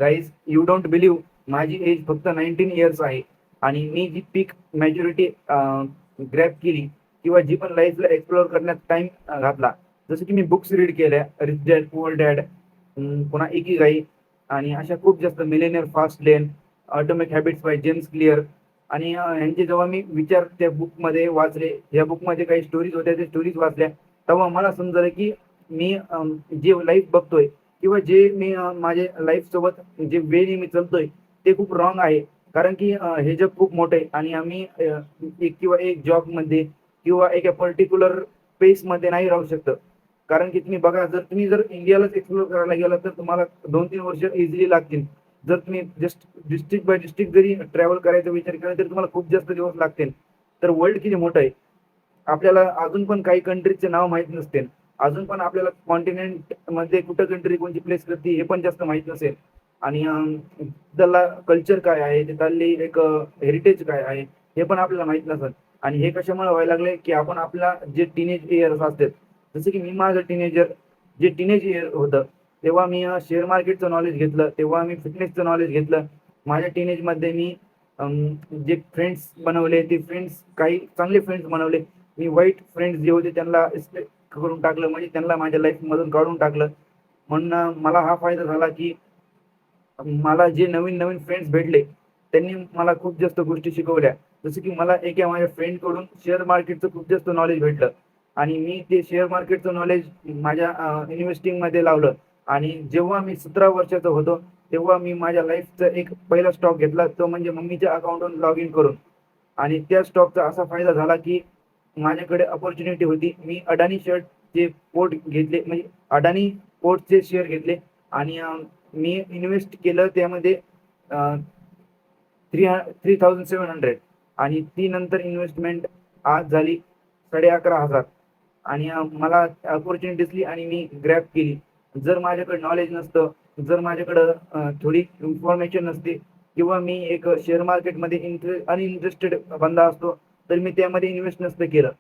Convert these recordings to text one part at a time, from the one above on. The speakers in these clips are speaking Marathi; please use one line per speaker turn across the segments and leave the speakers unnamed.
गाईज, यू डोंट बिलीव्ह, माझी एज फक्त 19 इयर्स आहे आणि मी जी पीक मॅच्युरिटी ग्रॅब केली किंवा जी पण लाईफला एक्सप्लोअर करण्यात टाइम घातला, जसं की मी बुक्स रीड केल्या, रिच डॅड पुअर डॅड, पुन्हा इकिगाई आणि अशा खूप जास्त Millionaire fast lane, atomic habits by James clear आणि ह्यांचे जेव्हा मी विचार त्या बुकमध्ये वाचले, या बुकमध्ये काही स्टोरीज होत्या, त्या स्टोरीज वाचल्या, तेव्हा मला समजलं की मी जे लाईफ बघतोय किंवा जे मी माझे लाईफ सोबत जे वेने मी चालतोय ते खूप रॉंग आहे. कारण की हे जग खूप मोठं आहे आणि आम्ही एक किंवा एक जॉबमध्ये किंवा एका पर्टिक्युलर पेसमध्ये नाही राहू शकत. कारण की तुम्ही बघा, जर तुम्ही जर इंडियालाच एक्सप्लोर करायला गेला तर तुम्हाला 2-3 वर्ष इझिली लागतील. जर तुम्ही जस्ट डिस्ट्रिक्ट बाय डिस्ट्रिक्ट जरी ट्रॅव्हल करायचा विचार केला तरी तुम्हाला खूप जास्त दिवस लागतील. तर वर्ल्ड किती मोठं आहे. आपल्याला अजून पण काही कंट्रीजचे नाव माहीत नसते. अजून पण आपल्याला कॉन्टिनेंटमध्ये कुठं कंट्री कोणची प्लेस करते हे पण जास्त माहीत नसेल. आणि त्याला कल्चर काय आहे, तिथली एक हेरिटेज काय आहे हे पण आपल्याला माहीत नसेल. आणि हे कशामुळे व्हायला लागले की आपण आपला जे टीनेज इयर्स असतात, जसं की मी माझं जे टीनेज इयर होतं तेव्हा मी शेअर मार्केटचं नॉलेज घेतलं, तेव्हा मी फिटनेसचं नॉलेज घेतलं. माझ्या टीनेजमध्ये मी जे फ्रेंड्स बनवले ते फ्रेंड्स, काही चांगले फ्रेंड्स बनवले. मी वाईट फ्रेंड्स जे होते त्यांना करून टाकलं, म्हणजे त्यांना माझ्या लाईफमधून काढून टाकलं. म्हणून मला हा फायदा झाला की मला जे नवीन-नवीन फ्रेंड्स भेटले, त्यांनी मला खूप जास्त गोष्टी शिकवल्या. जसं की मला एका माझ्या फ्रेंडकडून शेअर मार्केटचं खूप जास्त नॉलेज भेटलं आणि मी ते शेअर मार्केटचं नॉलेज माझ्या इन्व्हेस्टिंगमध्ये लावलं. आणि जेव्हा मी 17 वर्षाचा होतो, तेव्हा मी माझ्या लाईफचा एक पहिला स्टॉक घेतला, तो म्हणजे मम्मीच्या अकाउंटवरून लॉग इन करून. आणि त्या स्टॉकचा असा फायदा झाला की माझ्याकडे अपॉर्च्युनिटी होती. मी अडानी शेअर्सचे पोर्ट घेतले, म्हणजे अडानी पोर्टचे शेअर घेतले आणि मी इन्व्हेस्ट केलं त्यामध्ये 3700 आणि ती नंतर इन्व्हेस्टमेंट आज झाली 11,500. आणि मला अपॉर्च्युनिटी दिसली आणि मी ग्रॅब केली. जर माझ्याकडे नॉलेज नसतं, जर माझ्याकडं थोडी इन्फॉर्मेशन नसते किंवा मी एक शेअर मार्केटमध्ये अनइंटरेस्टेड बंदा असतो, तर मी त्यामध्ये इन्व्हेस्ट नसतं केलं.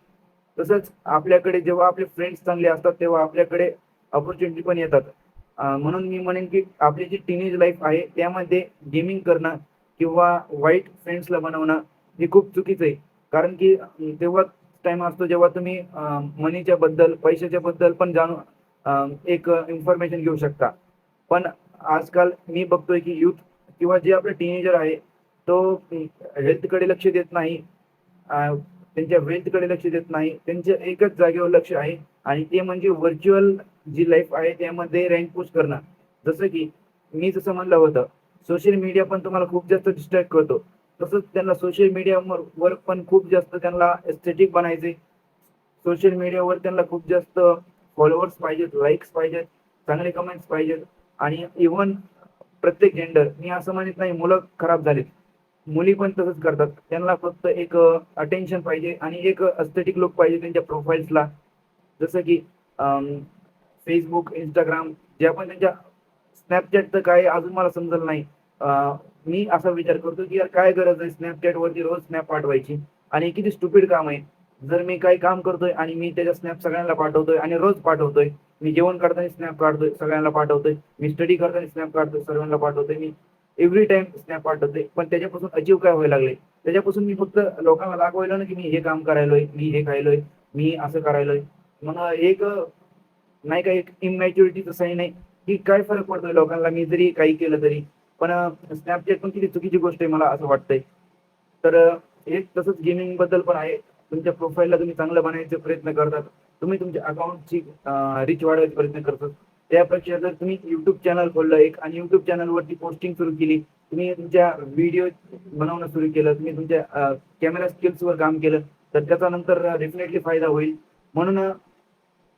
तसंच आपल्याकडे जेव्हा आपले फ्रेंड्स चांगले असतात, तेव्हा आपल्याकडे अपॉर्च्युनिटी पण येतात. म्हणून मी म्हणेन की आपली जी टीनेज लाईफ आहे, त्यामध्ये गेमिंग करणं किंवा वाईट फ्रेंड्सला बनवणं हे खूप चुकीचं आहे. कारण की तेव्हा टाईम असतो जेव्हा तुम्ही मनीच्या बद्दल, पैशाच्या बद्दल पण जाणून एक इन्फॉर्मेशन घेऊ शकता. पण आजकाल मी बघतोय की यूथ किंवा जे आपलं टीनेजर आहे, तो हेल्थकडे लक्ष देत नाही. त्यांच्या वेल्थकडे लक्ष देत नाही. त्यांच्या एकच जागेवर लक्ष आहे आणि ते म्हणजे व्हर्चुअल जी लाईफ आहे त्यामध्ये रँक पुश करणं. जसं की मी जसं म्हणलं होतं, सोशल मीडिया पण तुम्हाला खूप जास्त डिस्ट्रॅक्ट करतो. तसंच त्यांना सोशल मीडियावर पण खूप जास्त त्यांना एस्थेटिक बनायचे. सोशल मीडियावर त्यांना खूप जास्त फॉलोअर्स पाहिजेत, लाईक्स पाहिजेत, चांगले कमेंट्स पाहिजेत आणि इव्हन प्रत्येक जेंडर, मी असं म्हणत नाही मुलं खराब झालीत. मुली पण तसंच करतात. त्यांना फक्त एक अटेन्शन पाहिजे आणि एक एस्थेटिक लूक पाहिजे त्यांच्या प्रोफाइल्सला. जसं की Facebook, Instagram, ज्या पण त्यांच्या Snapchat तर काय अजून मला समजलं नाही. मी असा विचार करतो की यार काय गरज आहे Snapchatवरती रोज स्नॅप पाठवायची आणि किती स्टुपिड काम आहे. जर मी काही काम करतोय आणि मी त्याचा स्नॅप सगळ्यांना पाठवतोय आणि रोज पाठवतोय. मी जेवण करताना स्नॅप काढतोय, सगळ्यांना पाठवतोय. मी स्टडी करताना स्नॅप काढतोय, सर्वांना पाठवतोय. मी एव्हरी टाईम स्नॅप पाठवतोय. पण त्याच्यापासून अचीव्ह काय व्हायला लागले? त्याच्यापासून मी फक्त लोकांना दाखवायला ना की मी हे काम करायलोय, मी हे खायलोय, मी असं करायलोय. मग एक नाही का एक इमॅच्युरिटीचं साईन आहे, की काय फरक पडतोय लोकांना मी जरी काही केलं तरी. पण Snapchat पण किती चुकीची गोष्ट आहे मला असं वाटतंय. तर हे तसंच गेमिंगबद्दल पण आहे. तुमच्या प्रोफाईलला तुम्ही चांगलं बनवायचा प्रयत्न करतात. तुम्ही तुमच्या अकाउंटची रीच वाढवायचा प्रयत्न करतात. त्यापेक्षा जर तुम्ही YouTube चॅनल खोललं एक आणि YouTube चॅनलवरती पोस्टिंग सुरू केली. तुम्ही तुमच्या व्हिडिओ बनवणं सुरू केलं, तुम्ही तुमच्या कॅमेरा स्किल्सवर काम केलं, तर त्याचा नंतर डेफिनेटली फायदा होईल. म्हणून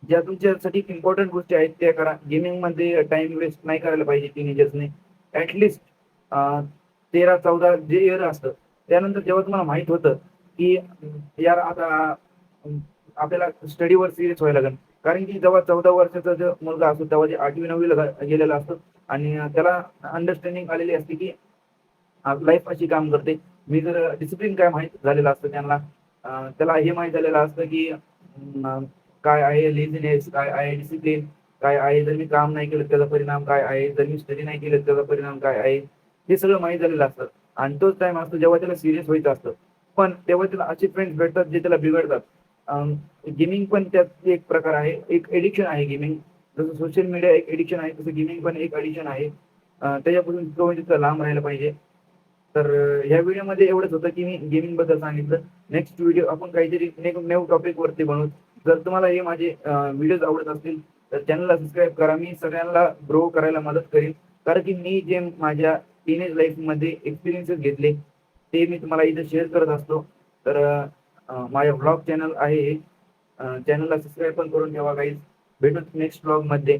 ज्या तुमच्यासाठी इम्पोर्टंट गोष्टी आहेत त्या करा. गेमिंगमध्ये टाईम वेस्ट नाही करायला पाहिजे टीनेजर्सने. ॲट लीस्ट 13-14 जे इयर असतं, त्यानंतर जेव्हा तुम्हाला माहीत होतं, की यार आता आपल्याला स्टडीवर सीरियस व्हायला लागेल. कारण की जेव्हा 14 वर्षाचा जो मुलगा असतो, तेव्हा जे 8वी-9वी ला गेलेला असतो आणि त्याला अंडरस्टँडिंग आलेली असते, की लाईफ अशी काम करते. मी जर डिसिप्लिन काय माहीत झालेलं असतं त्यांना. त्याला हे माहीत झालेलं असतं, की काय आहे लेझीनेस, काय आहे डिसिप्लिन. काय आहे, जर मी काम नाही केलं त्याचा परिणाम काय आहे, जर मी स्टडी नाही केलं त्याचा परिणाम काय आहे, हे सगळं माहीत झालेलं असतं. आणि तोच टाईम असतो जेव्हा त्याला सीरियस व्हायचं असतं. पण तेव्हा त्याला असे फ्रेंड्स भेटतात जे त्याला बिघडतात. गेमिंग पण त्यात एक प्रकार आहे, एक एडिक्शन आहे गेमिंग. जसं सोशल मीडिया एक एडिक्शन आहे, तसं गेमिंग पण एक एडिक्शन आहे. त्याच्यापासून तो म्हणजे तिथं लांब राहायला पाहिजे. तर ह्या व्हिडिओमध्ये एवढंच होतं, की मी गेमिंगबद्दल सांगितलं. नेक्स्ट व्हिडिओ आपण काहीतरी न्यू टॉपिकवरती बनवू. जर तुम्हाला हे माझे व्हिडिओज आवडत असतील, तर चॅनलला सबस्क्राईब करा. मी सगळ्यांना ग्रो करायला मदत करीन. कारण की मी जे माझ्या टीनेज लाईफमध्ये एक्सपिरियन्सेस घेतले, ते मी तुम्हाला इथे शेअर करत असतो. तर माझ्या व्लॉग चॅनल आहे, चॅनलला सबस्क्राईब पण करून ठेवा गाईज. भेटू नेक्स्ट व्लॉगमध्ये.